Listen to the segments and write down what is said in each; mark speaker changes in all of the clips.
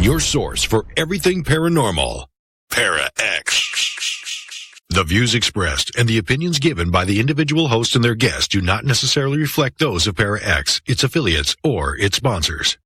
Speaker 1: your source for everything paranormal. Para-X. The views expressed and the opinions given by the individual host and their guests do not necessarily reflect those of Para-X, its affiliates, or its sponsors.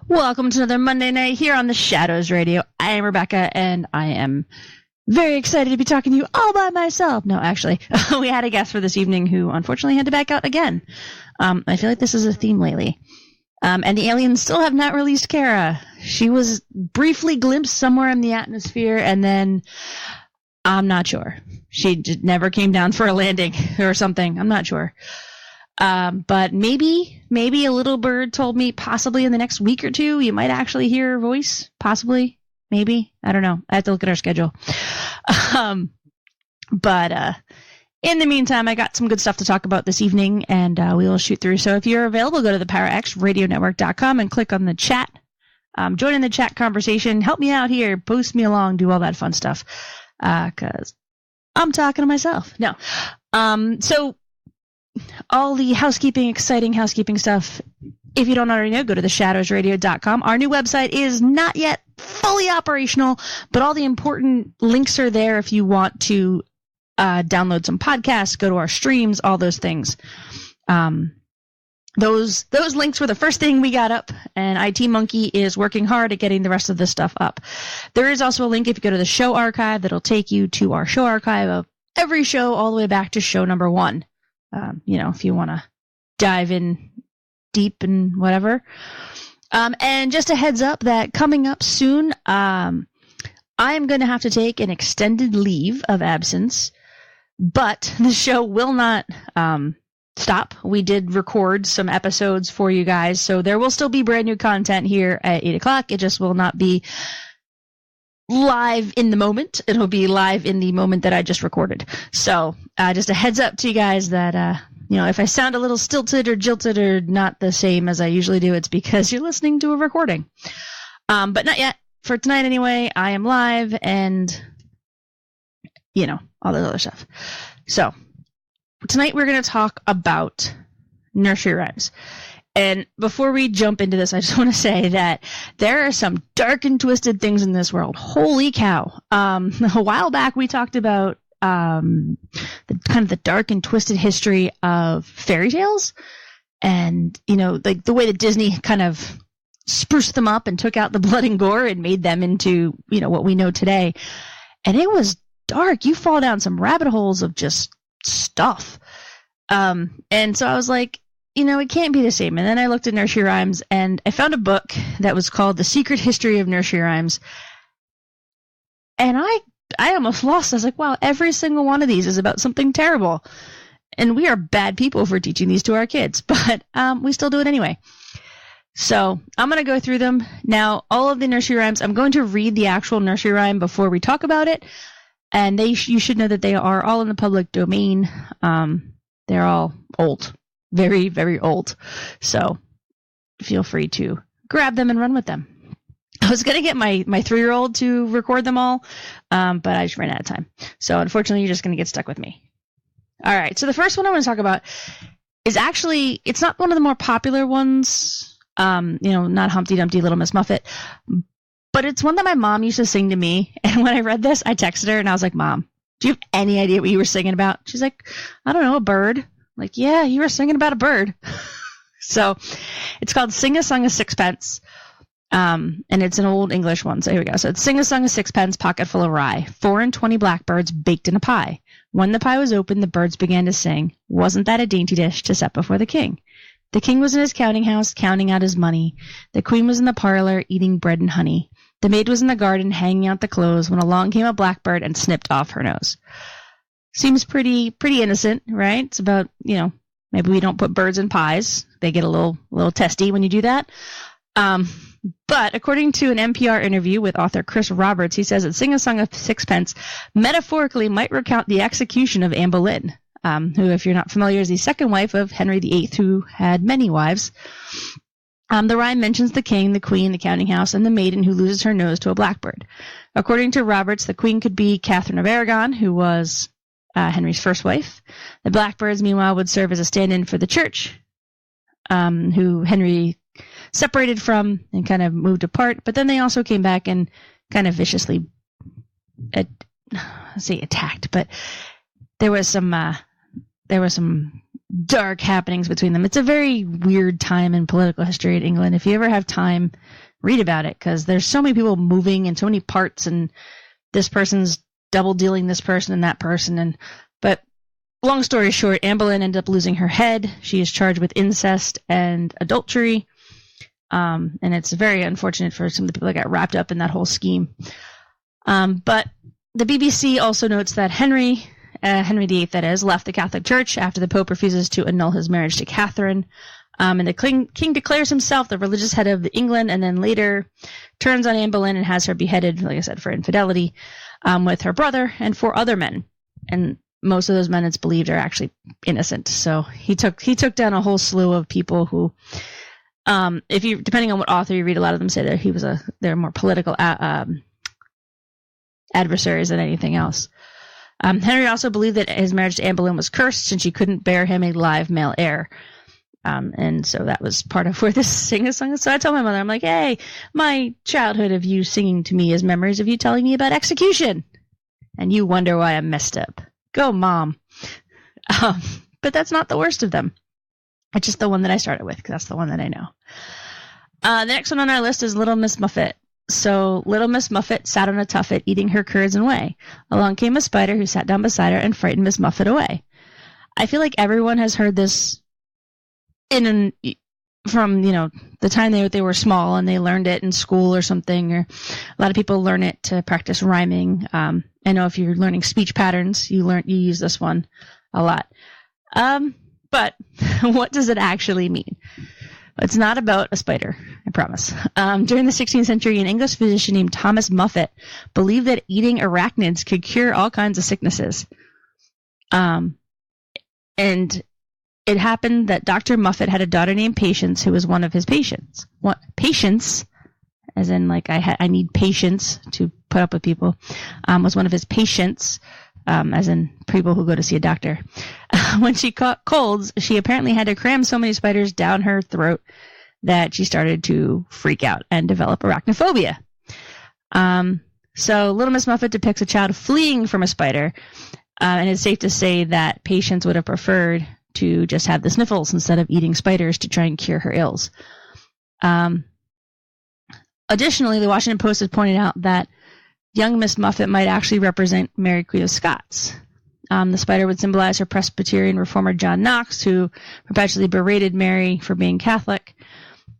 Speaker 2: Welcome to another Monday night here on the Shadows Radio. I am Rebecca, and I am very excited to be talking to you all by myself. No, actually, we had a guest for this evening who unfortunately had to back out again. I feel like this is a theme lately. And the aliens still have not released Kara. She was briefly glimpsed somewhere in the atmosphere, and then I'm not sure. She never came down for a landing or something. I'm not sure. But maybe a little bird told me possibly in the next week or two you might actually hear her voice. Possibly. Maybe. I don't know. I have to look at our schedule. But in the meantime, I got some good stuff to talk about this evening, and we will shoot through. So if you're available, go to the PowerXRadioNetwork.com and click on the chat. Join in the chat conversation. Help me out here. Boost me along. Do all that fun stuff. Because I'm talking to myself. No. So all the exciting housekeeping stuff. If you don't already know, go to theshadowsradio.com. Our new website is not yet fully operational, but all the important links are there if you want to download some podcasts, go to our streams, all those things. Those links were the first thing we got up, and IT Monkey is working hard at getting the rest of this stuff up. There is also a link if you go to the show archive that'll take you to our show archive of every show all the way back to show number 1. If you want to dive in deep and whatever. And just a heads up that coming up soon, I am going to have to take an extended leave of absence, but the show will not stop. We did record some episodes for you guys, so there will still be brand new content here at 8 o'clock. It just will not be live in the moment. It'll be live in the moment that I just recorded. So just a heads up to you guys that, if I sound a little stilted or jilted or not the same as I usually do, it's because you're listening to a recording. But not yet. For tonight anyway, I am live and, all that other stuff. So tonight we're going to talk about nursery rhymes. And before we jump into this, I just want to say that there are some dark and twisted things in this world. Holy cow. A while back, we talked about the dark and twisted history of fairy tales. And, like the way that Disney kind of spruced them up and took out the blood and gore and made them into, what we know today. And it was dark. You fall down some rabbit holes of just stuff. And so I was like, it can't be the same. And then I looked at nursery rhymes, and I found a book that was called The Secret History of Nursery Rhymes. And I almost lost. I was like, wow, every single one of these is about something terrible. And we are bad people for teaching these to our kids, but we still do it anyway. So I'm going to go through them. Now, all of the nursery rhymes, I'm going to read the actual nursery rhyme before we talk about it. And you should know that they are all in the public domain. They're all old. Very, very old. So feel free to grab them and run with them. I was going to get my 3-year-old to record them all, but I just ran out of time. So unfortunately, you're just going to get stuck with me. All right. So the first one I want to talk about is actually, it's not one of the more popular ones, not Humpty Dumpty, Little Miss Muffet, but it's one that my mom used to sing to me. And when I read this, I texted her and I was like, Mom, do you have any idea what you were singing about? She's like, I don't know, a bird. Like, yeah, you were singing about a bird. So it's called Sing a Song of Sixpence. And it's an old English one. So here we go. So it's Sing a Song of Sixpence, pocket full of rye. 4 and 20 blackbirds baked in a pie. When the pie was opened, the birds began to sing, "Wasn't that a dainty dish to set before the king?" The king was in his counting house, counting out his money. The queen was in the parlor, eating bread and honey. The maid was in the garden, hanging out the clothes, when along came a blackbird and snipped off her nose. Seems pretty innocent, right? It's about, maybe we don't put birds in pies. They get a little testy when you do that. But according to an NPR interview with author Chris Roberts, he says that Sing a Song of Sixpence metaphorically might recount the execution of Anne Boleyn, who, if you're not familiar, is the second wife of Henry VIII, who had many wives. The rhyme mentions the king, the queen, the counting house, and the maiden who loses her nose to a blackbird. According to Roberts, the queen could be Catherine of Aragon, who was Henry's first wife. The blackbirds, meanwhile, would serve as a stand-in for the church, who Henry separated from and kind of moved apart. But then they also came back and kind of viciously, attacked. But there was some dark happenings between them. It's a very weird time in political history in England. If you ever have time, read about it, because there's so many people moving in so many parts, and this person's double dealing this person and that person. But long story short, Anne Boleyn ended up losing her head. She is charged with incest and adultery. And it's very unfortunate for some of the people that got wrapped up in that whole scheme. But the BBC also notes that Henry VIII, that is, left the Catholic Church after the Pope refuses to annul his marriage to Catherine. And the king declares himself the religious head of England, and then later turns on Anne Boleyn and has her beheaded, like I said, for infidelity, with her brother and 4 other men. And most of those men, it's believed, are actually innocent. So he took down a whole slew of people who, depending on what author you read, a lot of them say that they're more political adversaries than anything else. Henry also believed that his marriage to Anne Boleyn was cursed, since she couldn't bear him a live male heir. And so that was part of where this sing-a-song is. So I told my mother, I'm like, hey, my childhood of you singing to me is memories of you telling me about execution. And you wonder why I'm messed up. Go, Mom. But that's not the worst of them. It's just the one that I started with, because that's the one that I know. The next one on our list is Little Miss Muffet. So Little Miss Muffet sat on a tuffet, eating her curds and whey. Along came a spider who sat down beside her and frightened Miss Muffet away. I feel like everyone has heard this from the time they were small and they learned it in school or something, or a lot of people learn it to practice rhyming. I know if you're learning speech patterns, you use this one a lot. But what does it actually mean? It's not about a spider, I promise. During the 16th century, an English physician named Thomas Muffet believed that eating arachnids could cure all kinds of sicknesses. And it happened that Dr. Muffet had a daughter named Patience, who was one of his patients. Patience, as in like I need patience to put up with people, was one of his patients, as in people who go to see a doctor. When she caught colds, she apparently had to cram so many spiders down her throat that she started to freak out and develop arachnophobia. So Little Miss Muffet depicts a child fleeing from a spider, and it's safe to say that Patience would have preferred to just have the sniffles instead of eating spiders to try and cure her ills. Additionally, the Washington Post has pointed out that young Miss Muffet might actually represent Mary Queen of Scots. The spider would symbolize her Presbyterian reformer John Knox, who perpetually berated Mary for being Catholic.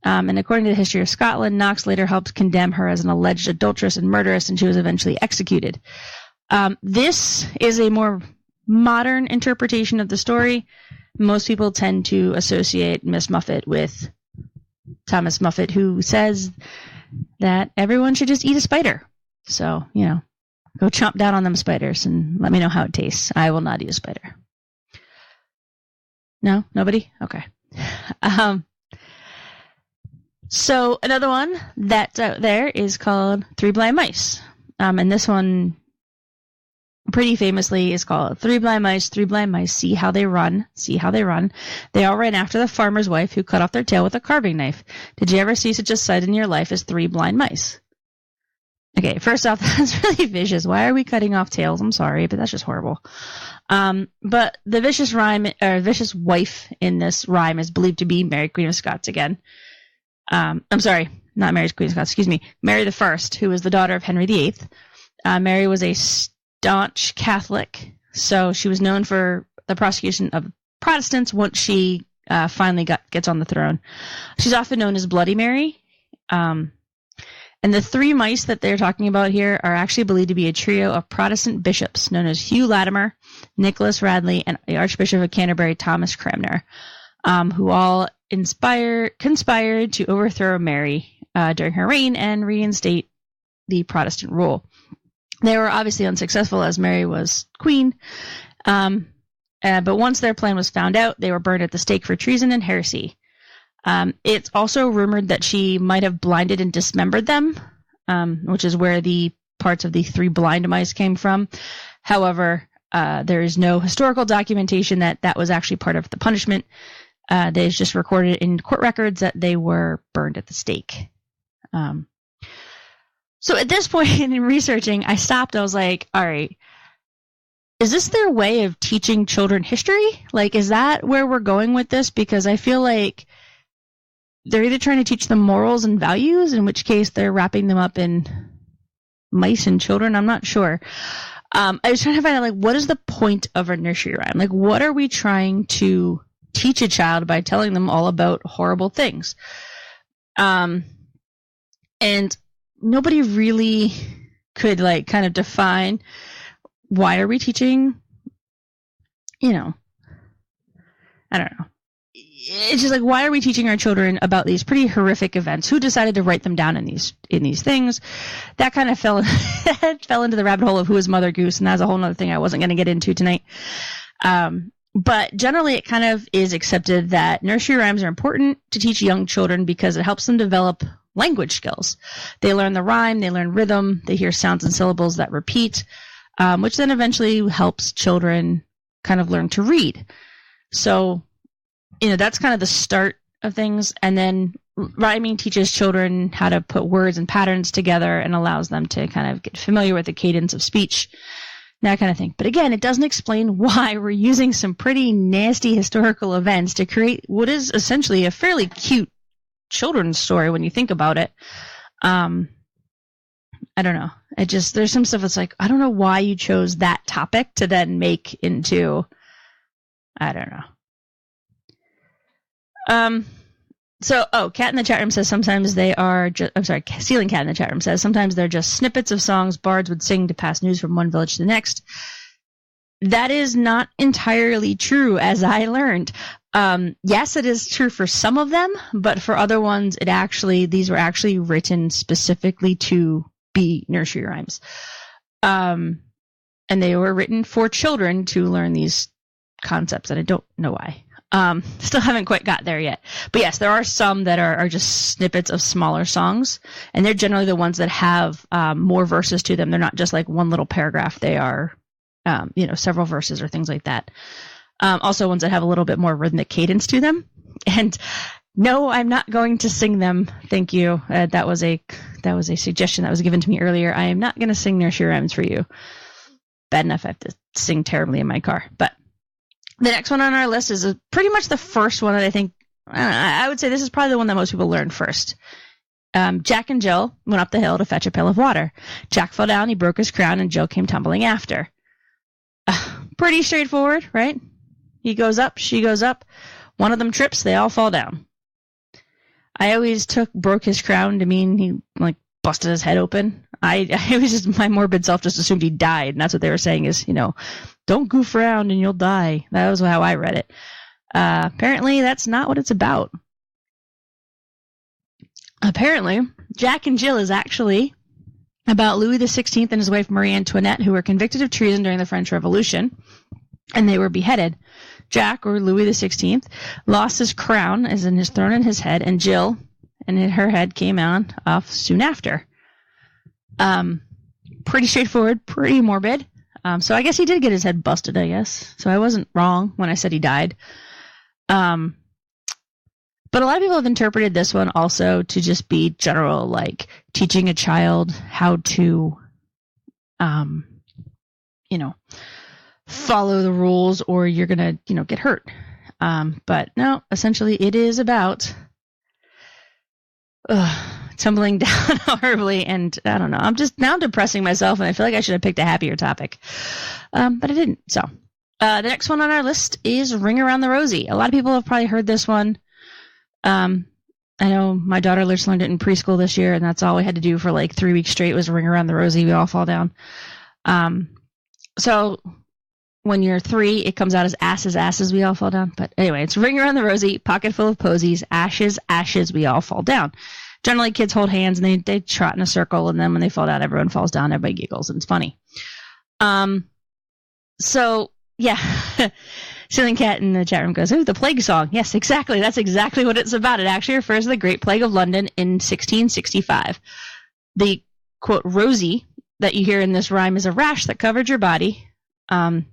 Speaker 2: And according to the history of Scotland, Knox later helped condemn her as an alleged adulteress and murderess, and she was eventually executed. This is a more modern interpretation of the story. Most people tend to associate Miss Muffet with Thomas Muffet, who says that everyone should just eat a spider. So, go chomp down on them spiders and let me know how it tastes. I will not eat a spider. No? Nobody? Okay. So another one that's out there is called Three Blind Mice. And this one pretty famously is called Three Blind Mice, see how they run, see how they run. They all ran after the farmer's wife who cut off their tail with a carving knife. Did you ever see such a sight in your life as 3 blind mice? Okay, first off, that's really vicious. Why are we cutting off tails? I'm sorry, but that's just horrible. But the vicious wife in this rhyme is believed to be Mary Queen of Scots again. I'm sorry, not Mary Queen of Scots, excuse me. Mary the First, who was the daughter of Henry VIII. Mary was a staunch Catholic, So she was known for the prosecution of Protestants once she finally gets on the throne. She's often known as Bloody Mary. And the three mice that they're talking about here are actually believed to be a trio of Protestant bishops known as Hugh Latimer, Nicholas Radley, and the Archbishop of Canterbury, Thomas Cranmer, who all conspired to overthrow Mary during her reign and reinstate the Protestant rule. They were obviously unsuccessful as Mary was queen, but once their plan was found out, they were burned at the stake for treason and heresy. It's also rumored that she might have blinded and dismembered them, which is where the parts of the three blind mice came from. However, there is no historical documentation that was actually part of the punishment. It's just recorded in court records that they were burned at the stake. So at this point in researching, I stopped. I was like, all right, is this their way of teaching children history? Like, is that where we're going with this? Because I feel like they're either trying to teach them morals and values, in which case they're wrapping them up in mice and children. I'm not sure. I was trying to find out, like, what is the point of a nursery rhyme? Like, what are we trying to teach a child by telling them all about horrible things? And nobody really could, like, kind of define, why are we teaching, I don't know. It's just like, why are we teaching our children about these pretty horrific events? Who decided to write them down in these things? That kind of fell into the rabbit hole of who is Mother Goose, and that's a whole other thing I wasn't going to get into tonight. But generally, it kind of is accepted that nursery rhymes are important to teach young children because it helps them develop language skills. They learn the rhyme, they learn rhythm, they hear sounds and syllables that repeat, which then eventually helps children kind of learn to read. So, that's kind of the start of things. And then rhyming teaches children how to put words and patterns together and allows them to kind of get familiar with the cadence of speech, that kind of thing. But again, it doesn't explain why we're using some pretty nasty historical events to create what is essentially a fairly cute children's story when you think about it. I don't know. There's some stuff that's like, I don't know why you chose that topic to then make into, I don't know. Cat in the chat room says sometimes they are Ceiling Cat in the chat room says sometimes they're just snippets of songs bards would sing to pass news from one village to the next. That is not entirely true, as I learned. Yes, it is true for some of them, but for other ones, these were actually written specifically to be nursery rhymes. And they were written for children to learn these concepts, and I don't know why. Still haven't quite got there yet. But yes, there are some that are just snippets of smaller songs, and they're generally the ones that have more verses to them. They're not just like one little paragraph. They are, several verses or things like that. Also ones that have a little bit more rhythmic cadence to them. And no, I'm not going to sing them. Thank you. That was a suggestion that was given to me earlier. I am not going to sing nursery rhymes for you. Bad enough I have to sing terribly in my car. But the next one on our list is pretty much the first one that I think, I would say this is probably the one that most people learn first. Jack and Jill went up the hill to fetch a pail of water. Jack fell down, he broke his crown, and Jill came tumbling after. Pretty straightforward, right? He goes up, she goes up. One of them trips, they all fall down. I always broke his crown to mean he, busted his head open. It was just my morbid self just assumed he died, and that's what they were saying is, don't goof around and you'll die. That was how I read it. Apparently, that's not what it's about. Apparently, Jack and Jill is actually about Louis XVI and his wife Marie Antoinette, who were convicted of treason during the French Revolution, and they were beheaded. Jack, or Louis XVI, lost his crown, as in his throne and his head, and Jill and her head came off soon after. Pretty straightforward, pretty morbid. So I guess he did get his head busted, I guess. So I wasn't wrong when I said he died. But a lot of people have interpreted this one also to just be general, like teaching a child how to, follow the rules or you're going to, get hurt. But no, essentially it is about tumbling down horribly, and I don't know. I'm just now depressing myself, and I feel like I should have picked a happier topic, but I didn't. So the next one on our list is Ring-around-the-Rosy. A lot of people have probably heard this one. I know my daughter learned it in preschool this year, and that's all we had to do for like 3 weeks straight was ring around the rosy. We all fall down. So when you're 3, it comes out as asses, asses, we all fall down. But anyway, it's ring around the rosy, pocket full of posies, ashes, ashes, we all fall down. Generally, kids hold hands and they trot in a circle, and then when they fall down, everyone falls down, everybody giggles, and it's funny. So yeah. Ceiling Cat in the chat room goes, "Ooh, the plague song." Yes, exactly. That's exactly what it's about. It actually refers to the Great Plague of London in 1665. The, quote, rosy that you hear in this rhyme is a rash that covered your body, and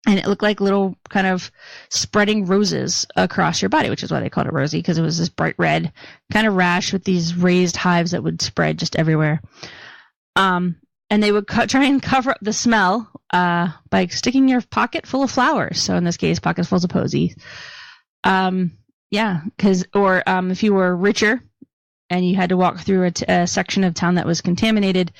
Speaker 2: it looked like little kind of spreading roses across your body, which is why they called it rosy, because it was this bright red kind of rash with these raised hives that would spread just everywhere. And they would try and cover up the smell by sticking your pocket full of flowers. So in this case, pockets full of posies. If you were richer and you had to walk through a section of town that was contaminated,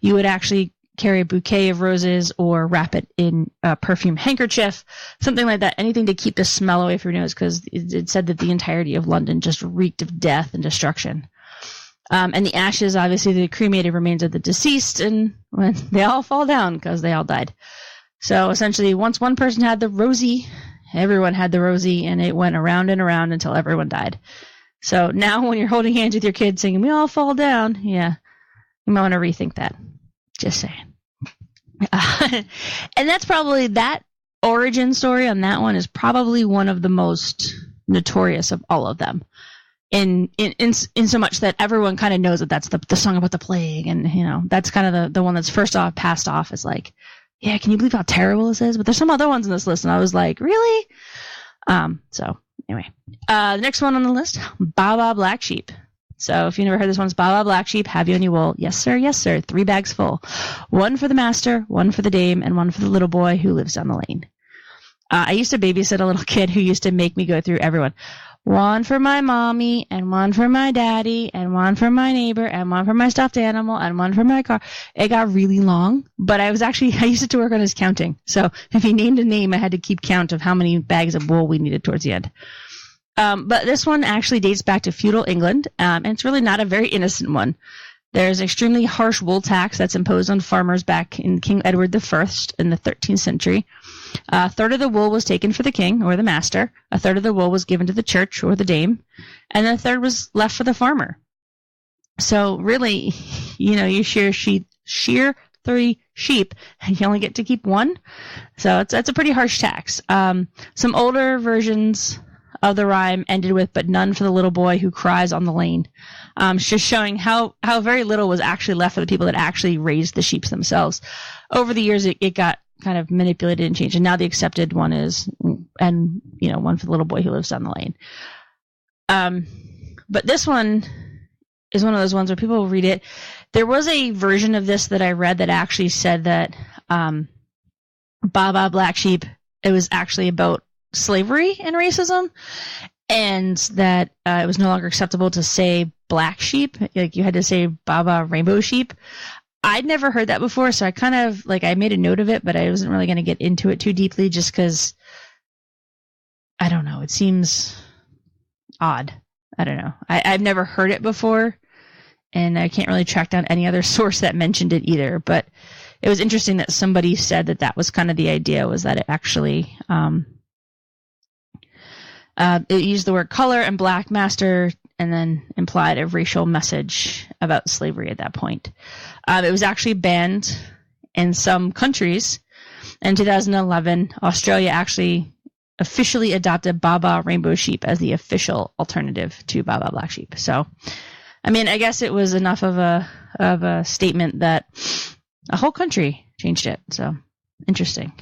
Speaker 2: you would actually carry a bouquet of roses or wrap it in a perfume handkerchief, something like that, anything to keep the smell away from your nose, because it said that the entirety of London just reeked of death and destruction. And the ashes, obviously, the cremated remains of the deceased, and when they all fall down because they all died. So essentially, once one person had the rosy, everyone had the rosy, and it went around and around until everyone died. So now when you're holding hands with your kids singing, "We all fall down," yeah, you might want to rethink that. Just saying. And that's probably, that origin story on that one is probably one of the most notorious of all of them. In so much that everyone kind of knows that that's the song about the plague, and that's kind of the one that's first off passed off as like, yeah, can you believe how terrible this is? But there's some other ones in this list, and I was like, really? So anyway, the next one on the list, Baa Baa Black Sheep. So if you never heard this one, it's Baa Baa Black Sheep, have you any wool? Yes sir, yes sir, 3 bags full, 1 for the master, 1 for the dame, and 1 for the little boy who lives down the lane. I used to babysit a little kid who used to make me go through everyone. 1 for my mommy, and 1 for my daddy, and 1 for my neighbor, and 1 for my stuffed animal, and 1 for my car. It got really long, but I used it to work on his counting. So if he named a name, I had to keep count of how many bags of wool we needed towards the end. But this one actually dates back to feudal England, and it's really not a very innocent one. There's extremely harsh wool tax that's imposed on farmers back in King Edward I in the 13th century. A third of the wool was taken for the king or the master. A third of the wool was given to the church or the dame. And a third was left for the farmer. So really, you shear 3 sheep and you only get to keep 1. So that's a pretty harsh tax. Some older versions of the rhyme ended with, "But none for the little boy who cries on the lane." Just showing how very little was actually left for the people that actually raised the sheep themselves. Over the years, it got kind of manipulated and changed, and now the accepted one is, and 1 for the little boy who lives down the lane. But this one is one of those ones where people will read it. There was a version of this that I read that actually said that Baa Baa Black Sheep, it was actually about slavery and racism, and that it was no longer acceptable to say black sheep. Like you had to say Baa Baa Rainbow Sheep. I'd never heard that before, so I kind of I made a note of it, but I wasn't really going to get into it too deeply just because, I don't know, it seems odd. I don't know. I've never heard it before, and I can't really track down any other source that mentioned it either, but it was interesting that somebody said that was kind of the idea, was that it actually it used the word color and black master and then implied a racial message about slavery at that point. It was actually banned in some countries. In 2011, Australia actually officially adopted Baa Baa Rainbow Sheep as the official alternative to Baa Baa Black Sheep. So, I mean, I guess it was enough of a statement that a whole country changed it. So, interesting.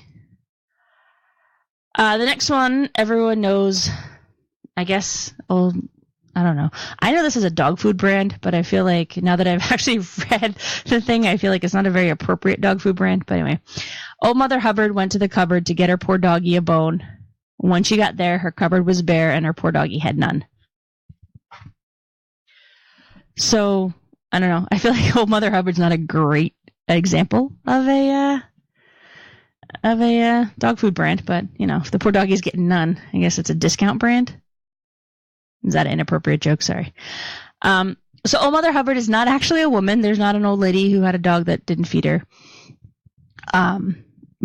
Speaker 2: The next one, everyone knows, I guess, I don't know. I know this is a dog food brand, but I feel like now that I've actually read the thing, I feel like it's not a very appropriate dog food brand. But anyway, old Mother Hubbard went to the cupboard to get her poor doggy a bone. When she got there, her cupboard was bare and her poor doggy had none. So I don't know. I feel like old Mother Hubbard's not a great example of a dog food brand, but if the poor doggy's getting none, I guess it's a discount brand. Is that an inappropriate joke? Sorry. So old Mother Hubbard is not actually a woman. There's not an old lady who had a dog that didn't feed her.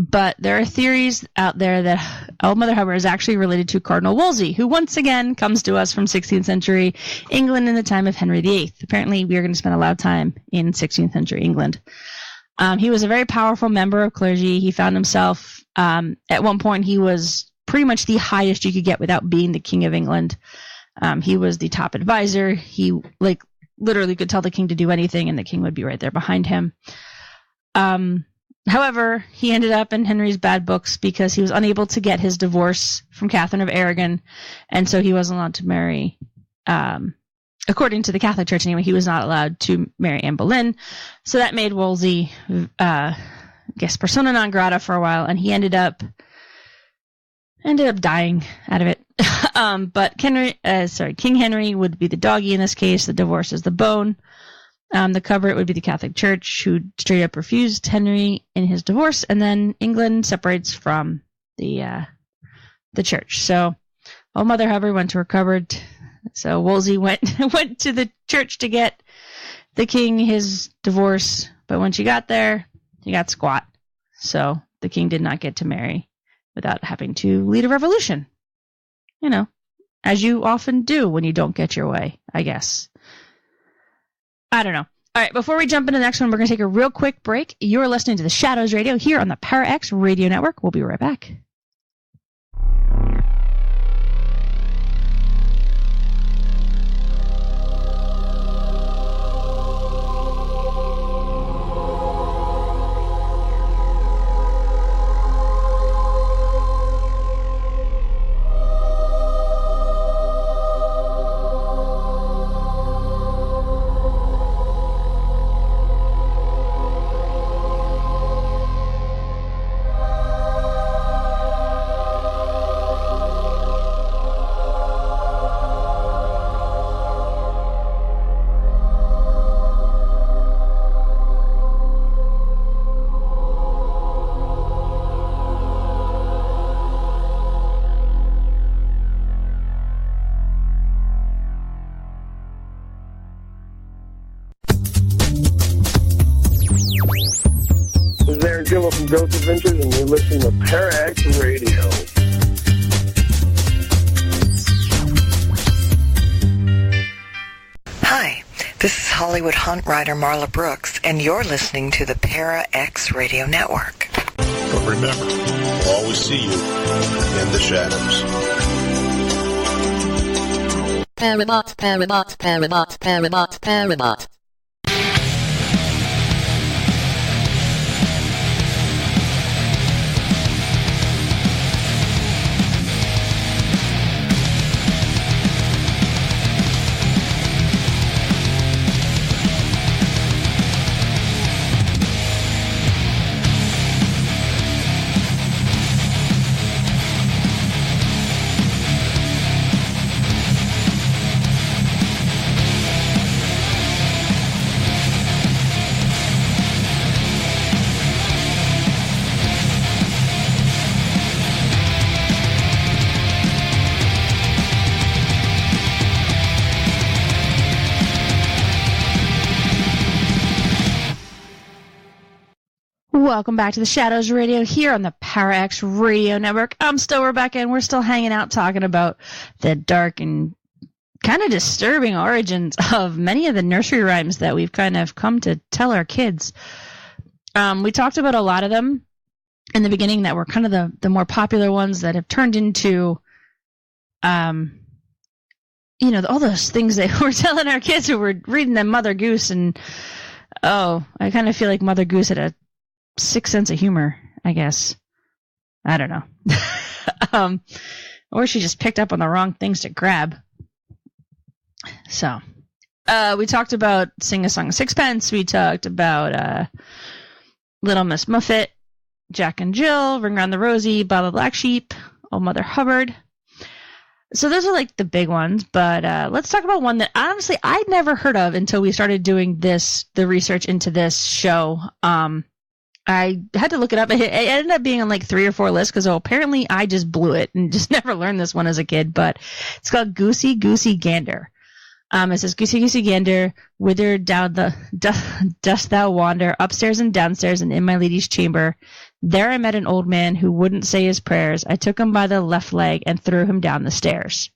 Speaker 2: But there are theories out there that old Mother Hubbard is actually related to Cardinal Wolsey, who once again comes to us from 16th century England in the time of Henry VIII. Apparently, we are going to spend a lot of time in 16th century England. He was a very powerful member of clergy. He found himself, at one point, he was pretty much the highest you could get without being the King of England. He was the top advisor. He literally could tell the king to do anything, and the king would be right there behind him. However, he ended up in Henry's bad books because he was unable to get his divorce from Catherine of Aragon, and so he wasn't allowed to marry. According to the Catholic Church, anyway, he was not allowed to marry Anne Boleyn. So that made Wolsey, persona non grata for a while, and he ended up dying out of it. But King Henry would be the doggy in this case. The divorce is the bone. The culprit would be the Catholic Church, who straight up refused Henry in his divorce, and then England separates from the church. So, old Mother Hubbard went to her cupboard. So Wolsey went to the church to get the king his divorce, but when she got there, he got squat. So the king did not get to marry without having to lead a revolution. As you often do when you don't get your way, I guess. I don't know. All right, before we jump into the next one, we're going to take a real quick break. You're listening to the Shadows Radio here on the Para X Radio Network. We'll be right back.
Speaker 3: From Ghost Adventures, and you're listening to Parax Radio.
Speaker 4: Hi, this is Hollywood Hunt Rider Marla Brooks, and you're listening to the Para X Radio Network.
Speaker 5: But remember, we'll always see you in the shadows.
Speaker 6: Paramount, Paramount, Paramount, Paramount, Paramount.
Speaker 2: Welcome back to the Shadows Radio here on the Para X Radio Network. I'm still Rebecca, and we're still hanging out talking about the dark and kind of disturbing origins of many of the nursery rhymes that we've kind of come to tell our kids. We talked about a lot of them in the beginning that were kind of the more popular ones that have turned into, all those things that we're telling our kids who were reading them Mother Goose. And, I kind of feel like Mother Goose had a sick sense of humor, I guess. I don't know. Or she just picked up on the wrong things to grab. So, we talked about Sing a Song of Sixpence. We talked about Little Miss Muffet, Jack and Jill, Ring-around-the-Rosy, Baa Baa Black Sheep, Old Mother Hubbard. So those are like the big ones, but let's talk about one that honestly I'd never heard of until we started doing the research into this show. I had to look it up. It ended up being on like 3 or 4 lists because apparently I just blew it and just never learned this one as a kid. But it's called Goosey Goosey Gander. It says, Goosey Goosey Gander, whither down dost thou wander, upstairs and downstairs and in my lady's chamber? There I met an old man who wouldn't say his prayers. I took him by the left leg and threw him down the stairs.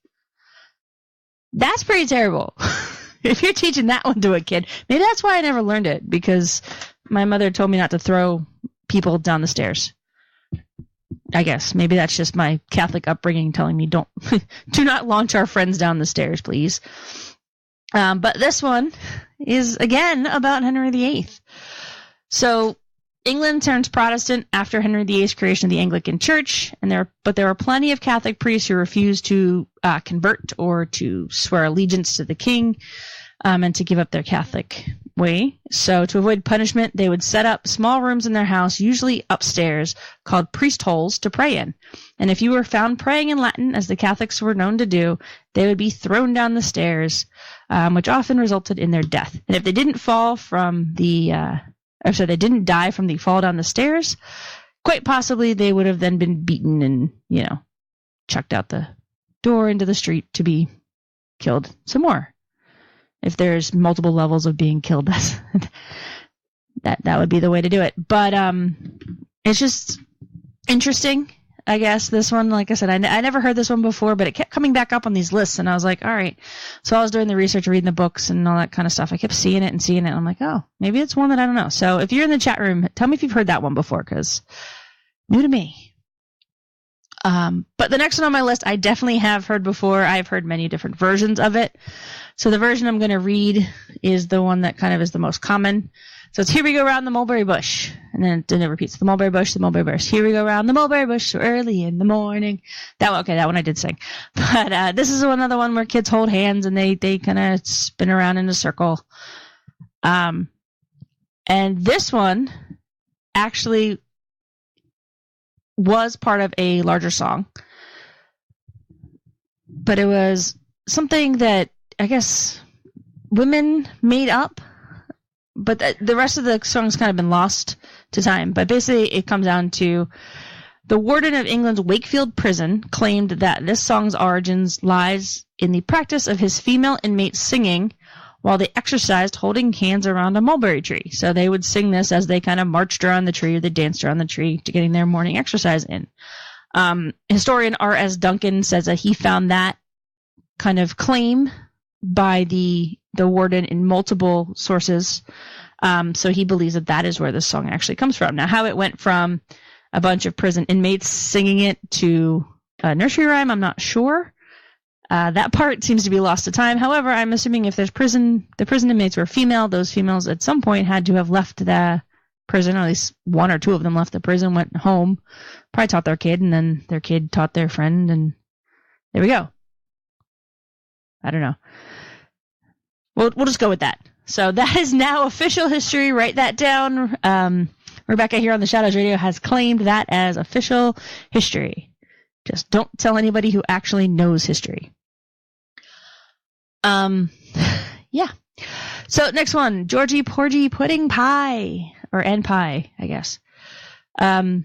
Speaker 2: That's pretty terrible. If you're teaching that one to a kid, maybe that's why I never learned it, because my mother told me not to throw people down the stairs. I guess maybe that's just my Catholic upbringing telling me do not launch our friends down the stairs, please. But this one is again about Henry VIII. So England turns Protestant after Henry VIII's creation of the Anglican Church, but there were plenty of Catholic priests who refused to convert or to swear allegiance to the king and to give up their Catholic way. So to avoid punishment, they would set up small rooms in their house, usually upstairs, called priest holes to pray in. And if you were found praying in Latin, as the Catholics were known to do, they would be thrown down the stairs, which often resulted in their death. And if they didn't fall from they didn't die from the fall down the stairs, quite possibly they would have then been beaten and, chucked out the door into the street to be killed some more. If there's multiple levels of being killed, that would be the way to do it. But it's just interesting, I guess, this one. Like I said, I never heard this one before, but it kept coming back up on these lists, and I was like, all right. So I was doing the research, reading the books and all that kind of stuff. I kept seeing it, and I'm like, oh, maybe it's one that I don't know. So if you're in the chat room, tell me if you've heard that one before, because new to me. But the next one on my list, I definitely have heard before. I've heard many different versions of it. So the version I'm going to read is the one that kind of is the most common. So it's here we go round the mulberry bush. And then it repeats the mulberry bush, the mulberry bush. Here we go round the mulberry bush so early in the morning. That one I did sing. But this is another one where kids hold hands and they kind of spin around in a circle. And this one actually was part of a larger song. But it was something that I guess women made up, but the rest of the song's kind of been lost to time. But basically it comes down to the warden of England's Wakefield prison claimed that this song's origins lies in the practice of his female inmates singing while they exercised holding hands around a mulberry tree. So they would sing this as they kind of marched around the tree or they danced around the tree to getting their morning exercise in. Historian R.S. Duncan says that he found that kind of claim by the warden in multiple sources. So he believes that is where this song actually comes from. Now, how it went from a bunch of prison inmates singing it to a nursery rhyme, I'm not sure. That part seems to be lost to time. However, I'm assuming if the prison inmates were female, those females at some point had to have left the prison, or at least one or two of them left the prison, went home, probably taught their kid, and then their kid taught their friend, and there we go. I don't know. We'll just go with that. So that is now official history. Write that down. Rebecca here on the Shadows Radio has claimed that as official history. Just don't tell anybody who actually knows history. Yeah. So next one, Georgie, Porgie, Pudding Pie, and Pie, I guess. I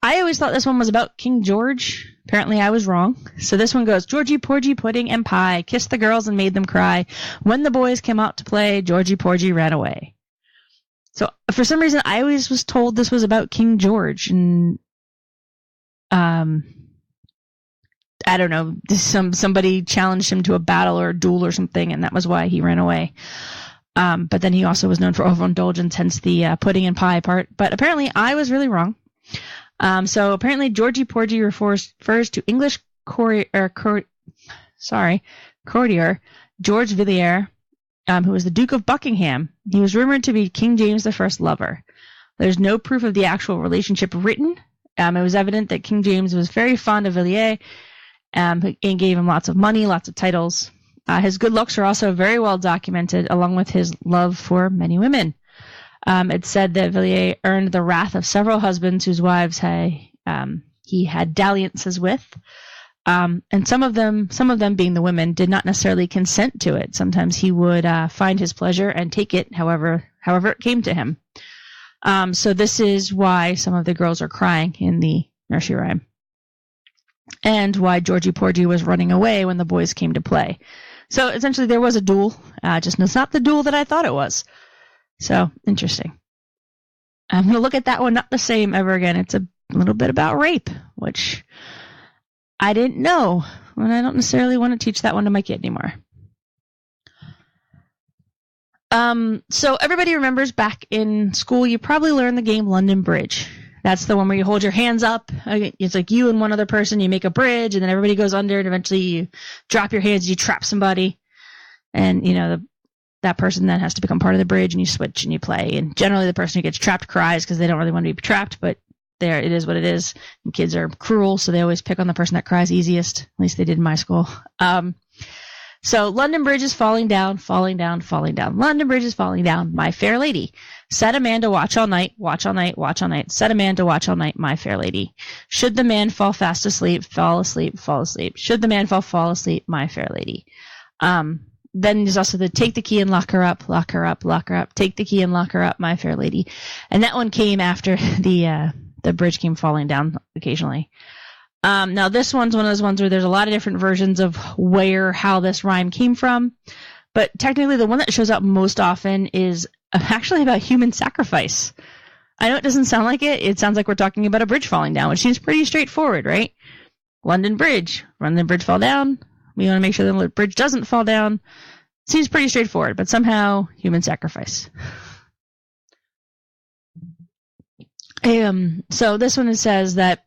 Speaker 2: always thought this one was about King George. Apparently I was wrong. So this one goes, Georgie, Porgie, Pudding, and Pie kissed the girls and made them cry. When the boys came out to play, Georgie, Porgie ran away. So for some reason, I always was told this was about King George. And I don't know, somebody challenged him to a battle or a duel or something, and that was why he ran away. But then he also was known for overindulgence, hence the pudding and pie part. But apparently I was really wrong. So apparently Georgie Porgie refers to English courtier George Villiers, who was the Duke of Buckingham. He was rumored to be King James I's lover. There's no proof of the actual relationship written. It was evident that King James was very fond of Villiers and gave him lots of money, lots of titles. His good looks are also very well documented, along with his love for many women. It's said that Villiers earned the wrath of several husbands whose wives he had dalliances with. And some of them being the women, did not necessarily consent to it. Sometimes he would find his pleasure and take it however it came to him. So this is why some of the girls are crying in the nursery rhyme, and why Georgie Porgie was running away when the boys came to play. So essentially there was a duel, just it's not the duel that I thought it was. So interesting. I'm going to look at that one, not the same ever again. It's a little bit about rape, which I didn't know, and I don't necessarily want to teach that one to my kid anymore. So everybody remembers back in school, you probably learned the game London Bridge. That's the one where you hold your hands up. It's like you and one other person, you make a bridge, and then everybody goes under, and eventually you drop your hands, you trap somebody, and that person then has to become part of the bridge, and you switch and you play. And generally the person who gets trapped cries because they don't really want to be trapped, but there it is what it is. And kids are cruel, so they always pick on the person that cries easiest. At least they did in my school. So London Bridge is falling down, falling down, falling down. London Bridge is falling down, my fair lady. Set a man to watch all night, watch all night, watch all night. Set a man to watch all night, my fair lady. Should the man fall fast asleep, fall asleep, fall asleep. Should the man fall asleep, my fair lady. Then there's also the take the key and lock her up, lock her up, lock her up. Take the key and lock her up, my fair lady. And that one came after the bridge came falling down occasionally. Now this one's one of those ones where there's a lot of different versions of how this rhyme came from. But technically the one that shows up most often is actually about human sacrifice. I know it doesn't sound like it. It sounds like we're talking about a bridge falling down, which seems pretty straightforward, right? London Bridge. When the bridge fall down, we want to make sure the bridge doesn't fall down. Seems pretty straightforward, but somehow human sacrifice. So this one says that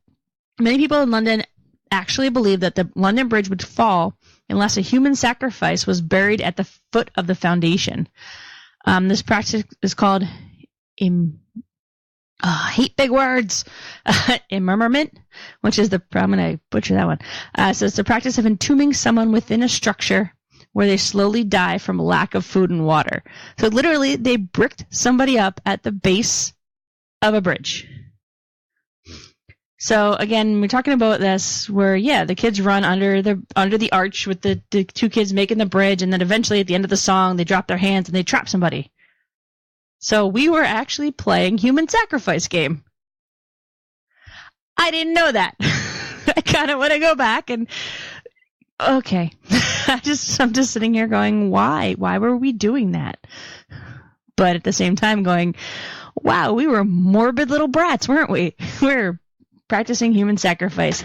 Speaker 2: many people in London actually believe that the London Bridge would fall unless a human sacrifice was buried at the foot of the foundation. This practice is called hate big words. Immurement, which is I'm going to butcher that one. So it's the practice of entombing someone within a structure where they slowly die from lack of food and water. So literally, they bricked somebody up at the base of a bridge. So again, we're talking about this where, the kids run under the arch with the two kids making the bridge, and then eventually at the end of the song, they drop their hands and they trap somebody. So we were actually playing human sacrifice game. I didn't know that. I kind of want to go back and, okay. I'm just sitting here going, why? Why were we doing that? But at the same time going, wow, we were morbid little brats, weren't we? We were practicing human sacrifice.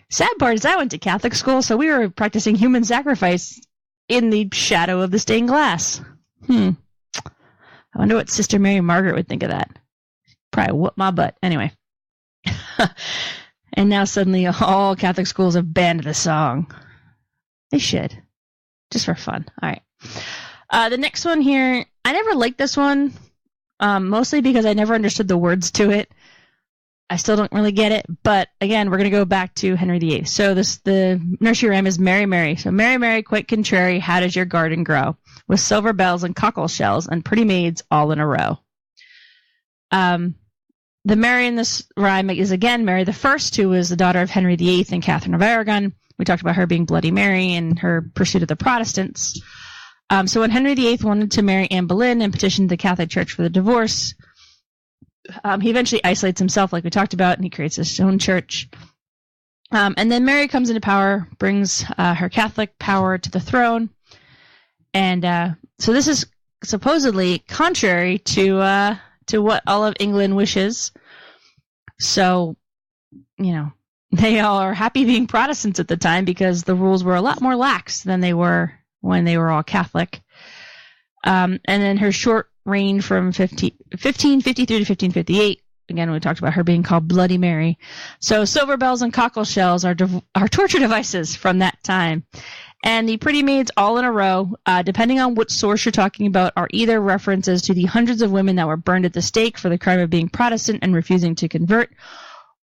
Speaker 2: Sad part is I went to Catholic school, so we were practicing human sacrifice in the shadow of the stained glass. I wonder what Sister Mary Margaret would think of that. Probably whoop my butt. Anyway. And now suddenly all Catholic schools have banned the song. They should. Just for fun. All right. The next one here, I never liked this one, mostly because I never understood the words to it. I still don't really get it, but again, we're going to go back to Henry VIII. So the nursery rhyme is Mary, Mary. So Mary, Mary, quite contrary, how does your garden grow? With silver bells and cockle shells and pretty maids all in a row. The Mary in this rhyme is again Mary the First, who was the daughter of Henry VIII and Catherine of Aragon. We talked about her being Bloody Mary and her pursuit of the Protestants. So when Henry VIII wanted to marry Anne Boleyn and petitioned the Catholic Church for the divorce, he eventually isolates himself, like we talked about, and he creates his own church. And then Mary comes into power, brings her Catholic power to the throne. And so this is supposedly contrary to what all of England wishes. So, they all are happy being Protestants at the time because the rules were a lot more lax than they were when they were all Catholic. And then her short reign from 1553 to 1558. Again, we talked about her being called Bloody Mary. So silver bells and cockle shells are torture devices from that time. And the pretty maids all in a row, depending on which source you're talking about, are either references to the hundreds of women that were burned at the stake for the crime of being Protestant and refusing to convert,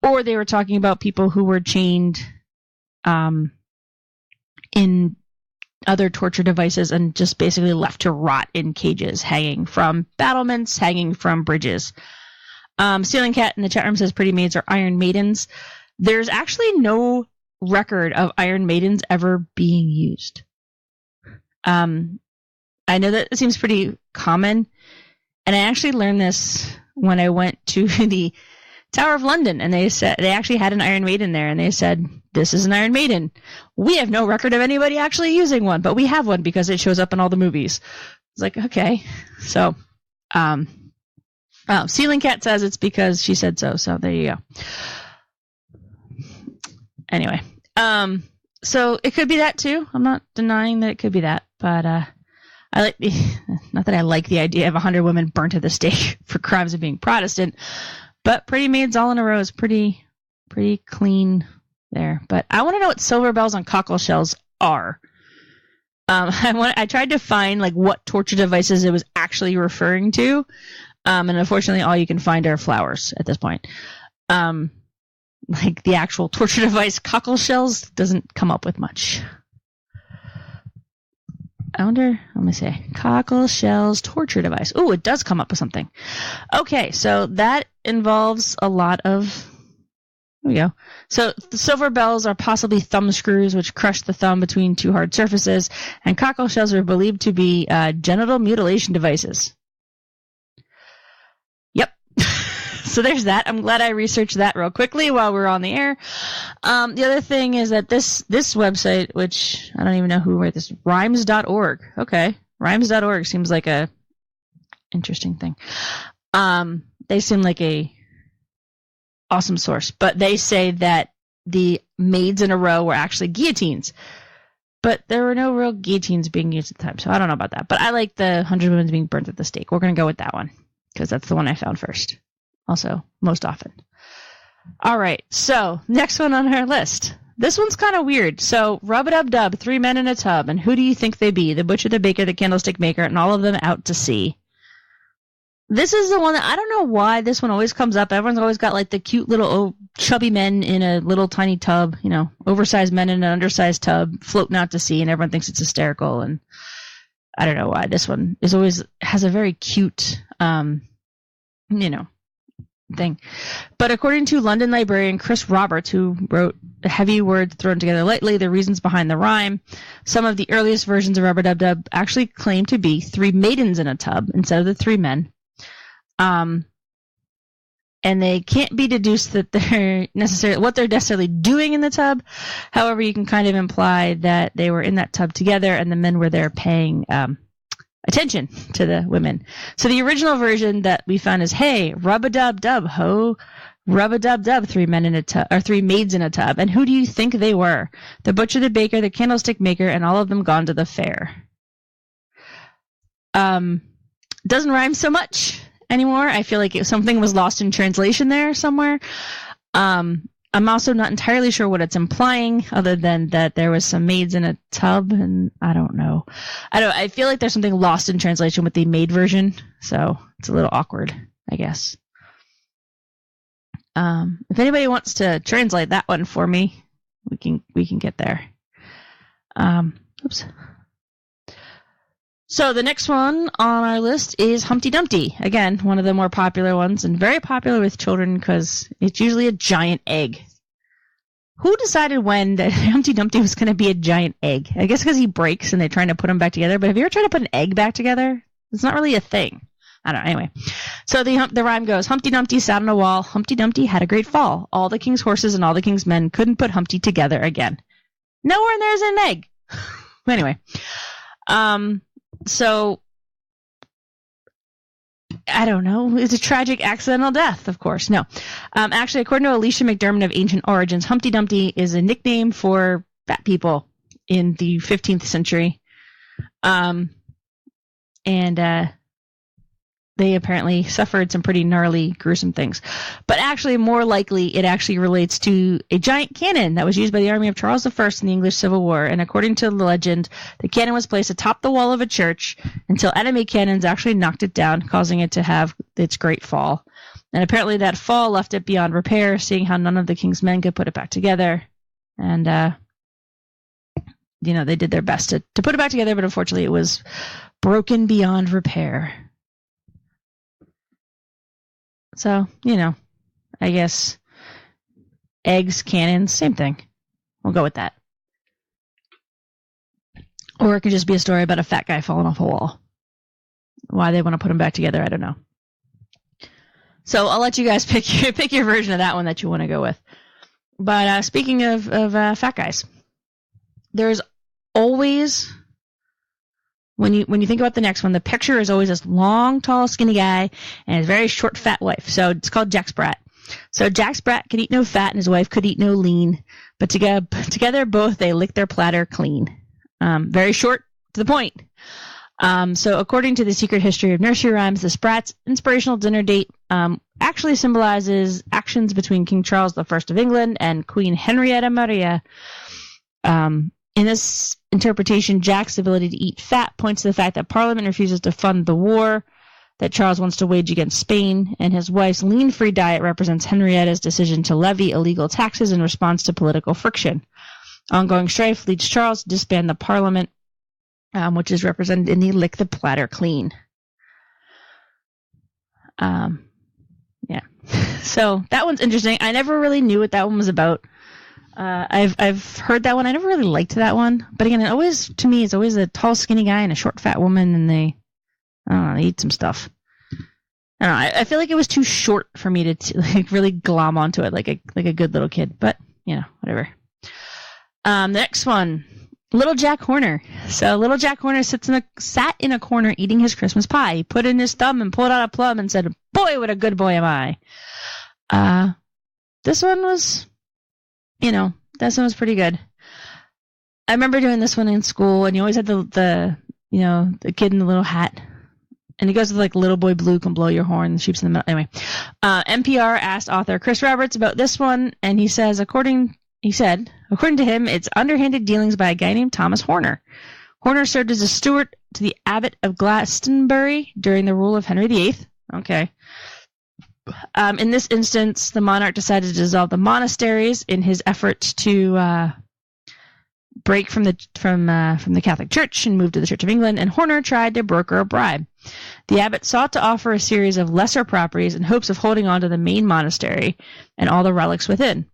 Speaker 2: or they were talking about people who were chained in other torture devices and just basically left to rot in cages, hanging from battlements, hanging from bridges. Ceiling Cat in the chat room says pretty maids are iron maidens. There's actually no record of Iron Maidens ever being used. I know that it seems pretty common, and I actually learned this when I went to the Tower of London, and they actually had an Iron Maiden there, and they said, "This is an Iron Maiden. We have no record of anybody actually using one, but we have one because it shows up in all the movies." It's like, okay. So, Ceiling Cat says it's because she said so. So there you go. Anyway, so it could be that too. I'm not denying that it could be that, but I like not that I like the idea of 100 women burnt at the stake for crimes of being Protestant. But pretty maids all in a row is pretty clean there. But I want to know what silver bells and cockle shells are. I tried to find like what torture devices it was actually referring to, and unfortunately, all you can find are flowers at this point. Like the actual torture device, cockle shells, doesn't come up with much. I wonder, let me see. Cockle shells, torture device. Ooh, it does come up with something. Okay, so that involves a lot of... There we go. So the silver bells are possibly thumb screws, which crush the thumb between two hard surfaces, and cockle shells are believed to be genital mutilation devices. Yep. So there's that. I'm glad I researched that real quickly while we're on the air. The other thing is that this website, which I don't even know who wrote this, rhymes.org. Okay. Rhymes.org seems like a interesting thing. They seem like a awesome source, but they say that the maids in a row were actually guillotines, but there were no real guillotines being used at the time. So I don't know about that, but I like the 100 women being burnt at the stake. We're going to go with that one because that's the one I found first. Also, most often. All right, so next one on our list. This one's kind of weird. So, rub-a-dub-dub, 3 men in a tub, and who do you think they be? The butcher, the baker, the candlestick maker, and all of them out to sea. This is the one that I don't know why this one always comes up. Everyone's always got like the cute little chubby men in a little tiny tub, you know, oversized men in an undersized tub floating out to sea, and everyone thinks it's hysterical. And I don't know why this one has a very cute, thing. But according to London librarian Chris Roberts, who wrote Heavy Words Thrown Together Lightly, The Reasons Behind the Rhyme, some of the earliest versions of Rub-a-Dub-Dub actually claim to be 3 maidens in a tub instead of the 3 men. And they can't be deduced that they're necessarily doing in the tub. However, you can kind of imply that they were in that tub together and the men were there paying attention to the women. So the original version that we found is, hey, rub-a-dub-dub, ho, rub-a-dub-dub, 3 men in a tub, or 3 maids in a tub. And who do you think they were? The butcher, the baker, the candlestick maker, and all of them gone to the fair. Doesn't rhyme so much anymore. I feel like something was lost in translation there somewhere. I'm also not entirely sure what it's implying, other than that there was some maids in a tub, and I don't know. I feel like there's something lost in translation with the maid version, so it's a little awkward, I guess. If anybody wants to translate that one for me, we can get there. Oops. So the next one on our list is Humpty Dumpty. Again, one of the more popular ones, and very popular with children because it's usually a giant egg. Who decided when that Humpty Dumpty was going to be a giant egg? I guess because he breaks and they're trying to put him back together. But have you ever tried to put an egg back together? It's not really a thing. I don't know. Anyway, so the rhyme goes, Humpty Dumpty sat on a wall. Humpty Dumpty had a great fall. All the king's horses and all the king's men couldn't put Humpty together again. Nowhere in there's an egg. Anyway, so I don't know. It's a tragic accidental death, of course. No. Actually, according to Alicia McDermott of Ancient Origins, Humpty Dumpty is a nickname for fat people in the 15th century. They apparently suffered some pretty gnarly, gruesome things. But actually, more likely, it actually relates to a giant cannon that was used by the army of Charles I in the English Civil War. And according to the legend, the cannon was placed atop the wall of a church until enemy cannons actually knocked it down, causing it to have its great fall. And apparently that fall left it beyond repair, seeing how none of the king's men could put it back together. And, they did their best to put it back together, but unfortunately it was broken beyond repair. So, I guess eggs, cannons, same thing. We'll go with that. Or it could just be a story about a fat guy falling off a wall. Why they want to put them back together, I don't know. So I'll let you guys pick your version of that one that you want to go with. But speaking of fat guys, there's always, when you think about the next one, the picture is always this long, tall, skinny guy and his very short, fat wife. So it's called Jack Sprat. So Jack Sprat could eat no fat and his wife could eat no lean, but together both they lick their platter clean. Very short, to the point. So according to the Secret History of Nursery Rhymes, the Sprat's inspirational dinner date actually symbolizes actions between King Charles I of England and Queen Henrietta Maria. In this interpretation, Jack's ability to eat fat points to the fact that Parliament refuses to fund the war that Charles wants to wage against Spain, and his wife's lean-free diet represents Henrietta's decision to levy illegal taxes in response to political friction. Ongoing strife leads Charles to disband the Parliament, which is represented in the Lick the Platter Clean. Yeah. So that one's interesting. I never really knew what that one was about. I've heard that one. I never really liked that one. But again, to me, it's always a tall, skinny guy and a short, fat woman, and they eat some stuff. I don't know. I feel like it was too short for me to like really glom onto it like a good little kid. But whatever. The next one, Little Jack Horner. So Little Jack Horner sat in a corner eating his Christmas pie. He put in his thumb and pulled out a plum and said, "Boy, what a good boy am I." This one was, pretty good. I remember doing this one in school, and you always had the kid in the little hat. And he goes with like Little Boy Blue can blow your horn. The sheep's in the middle. Anyway, NPR asked author Chris Roberts about this one, and he said, according to him, it's underhanded dealings by a guy named Thomas Horner. Horner served as a steward to the abbot of Glastonbury during the rule of Henry VIII. Okay. In this instance, the monarch decided to dissolve the monasteries in his effort to break from the Catholic Church and move to the Church of England, and Horner tried to broker a bribe. The abbot sought to offer a series of lesser properties in hopes of holding on to the main monastery and all the relics within.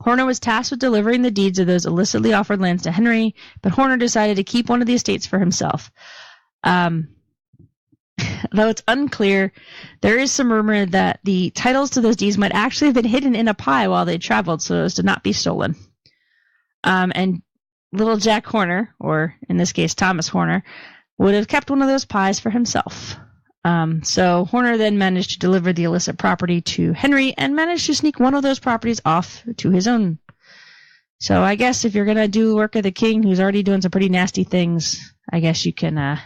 Speaker 2: Horner was tasked with delivering the deeds of those illicitly offered lands to Henry, but Horner decided to keep one of the estates for himself. Though it's unclear, there is some rumor that the titles to those deeds might actually have been hidden in a pie while they traveled so as to not be stolen. And Little Jack Horner, or in this case Thomas Horner, would have kept one of those pies for himself. So Horner then managed to deliver the illicit property to Henry and managed to sneak one of those properties off to his own. So I guess if you're going to do work of the king who's already doing some pretty nasty things, I guess you can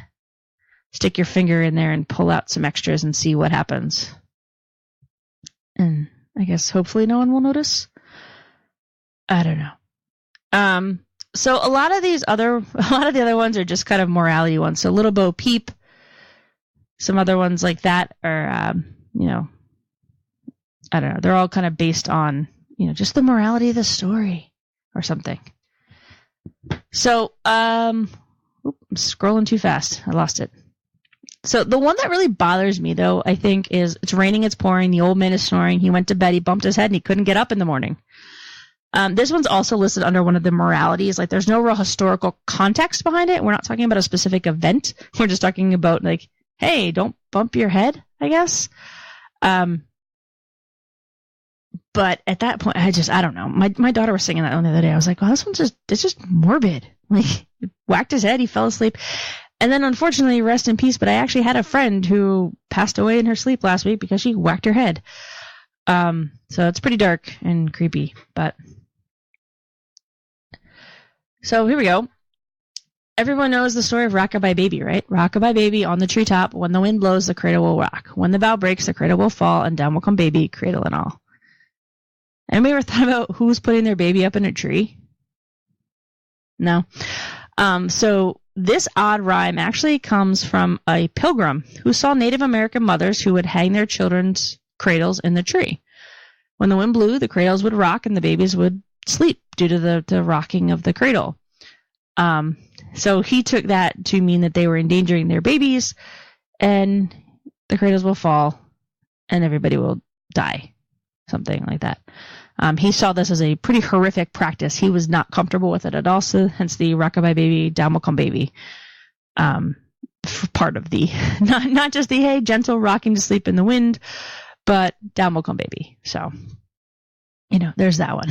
Speaker 2: stick your finger in there and pull out some extras and see what happens. And I guess hopefully no one will notice. I don't know. So a lot of the other ones are just kind of morality ones. So Little Bo Peep, some other ones like that are, I don't know. They're all kind of based on, just the morality of the story or something. So, I'm scrolling too fast. I lost it. So the one that really bothers me, though, I think is it's raining, it's pouring, the old man is snoring, he went to bed, he bumped his head, and he couldn't get up in the morning. This one's also listed under one of the moralities. Like, there's no real historical context behind it. We're not talking about a specific event. We're just talking about, like, hey, don't bump your head, I guess. But at that point, I don't know. My daughter was singing that one the other day. I was like, well, this one's it's just morbid. Like, he whacked his head, he fell asleep. And then, unfortunately, rest in peace, but I actually had a friend who passed away in her sleep last week because she whacked her head. So it's pretty dark and creepy, but... So here we go. Everyone knows the story of Rockabyebaby, right? Rockabyebaby on the treetop. When the wind blows, the cradle will rock. When the bough breaks, the cradle will fall, and down will come baby, cradle and all. Anybody ever thought about who's putting their baby up in a tree? No. So this odd rhyme actually comes from a pilgrim who saw Native American mothers who would hang their children's cradles in the tree. When the wind blew, the cradles would rock and the babies would sleep due to the rocking of the cradle. So he took that to mean that they were endangering their babies and the cradles will fall and everybody will die. Something like that. He saw this as a pretty horrific practice. He was not comfortable with it at all, so hence the Rockabyebaby, Down Will Come Baby part of the, not just the, hey, gentle rocking to sleep in the wind, but Down Will Come Baby. So, there's that one.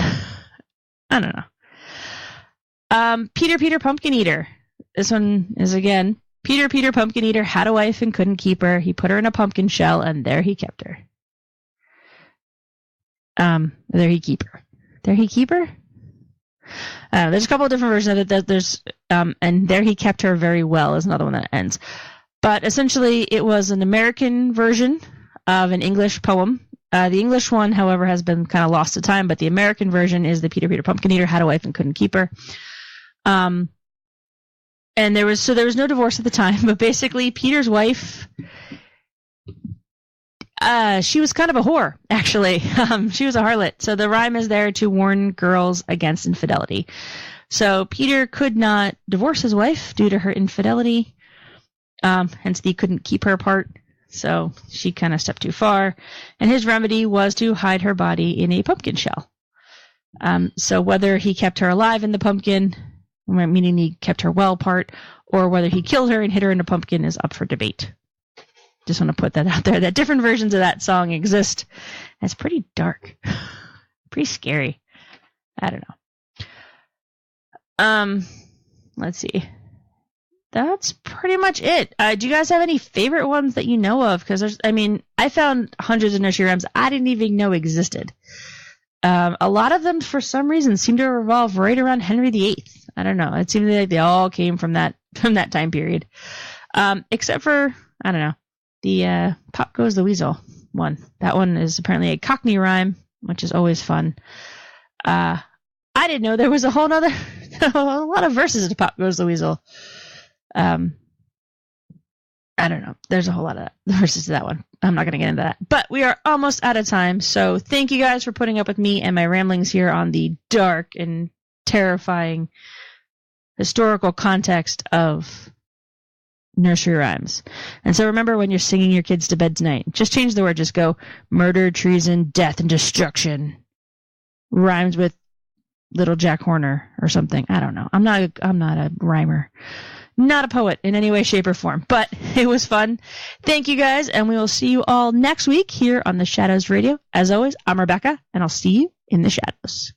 Speaker 2: I don't know. Peter, Peter, Pumpkin Eater. This one is, again, Peter, Peter, Pumpkin Eater had a wife and couldn't keep her. He put her in a pumpkin shell, and there he kept her. There he keep her. There he keep her? There's a couple of different versions of it. There's and there he kept her very well is another one that ends. But essentially, it was an American version of an English poem. The English one, however, has been kind of lost to time, but the American version is the Peter, Peter, Pumpkin Eater had a wife and couldn't keep her. And there was no divorce at the time, but basically Peter's wife, she was kind of a whore, actually. She was a harlot. So the rhyme is there to warn girls against infidelity. So Peter could not divorce his wife due to her infidelity. Hence he couldn't keep her apart. So she kind of stepped too far. And his remedy was to hide her body in a pumpkin shell. So whether he kept her alive in the pumpkin, meaning he kept her well apart, or whether he killed her and hid her in a pumpkin is up for debate. Just want to put that out there, that different versions of that song exist. It's pretty dark. Pretty scary. I don't know. Let's see. That's pretty much it. Do you guys have any favorite ones that you know of? Because I found hundreds of nursery rhymes I didn't even know existed. A lot of them, for some reason, seem to revolve right around Henry VIII. I don't know. It seems like they all came from that time period. Except for, I don't know, the Pop Goes the Weasel one. That one is apparently a Cockney rhyme, which is always fun. I didn't know there was a whole other, a lot of verses to Pop Goes the Weasel. I don't know. There's a whole lot of verses to that one. I'm not going to get into that. But we are almost out of time. So thank you guys for putting up with me and my ramblings here on the dark and terrifying historical context of nursery rhymes. And so remember, when you're singing your kids to bed tonight, just change the word. Just go murder, treason, death, and destruction. Rhymes with Little Jack Horner or something. I don't know. I'm not a rhymer. Not a poet in any way, shape, or form, but it was fun. Thank you guys, and we will see you all next week here on the Shadows Radio. As always, I'm Rebecca, and I'll see you in the shadows.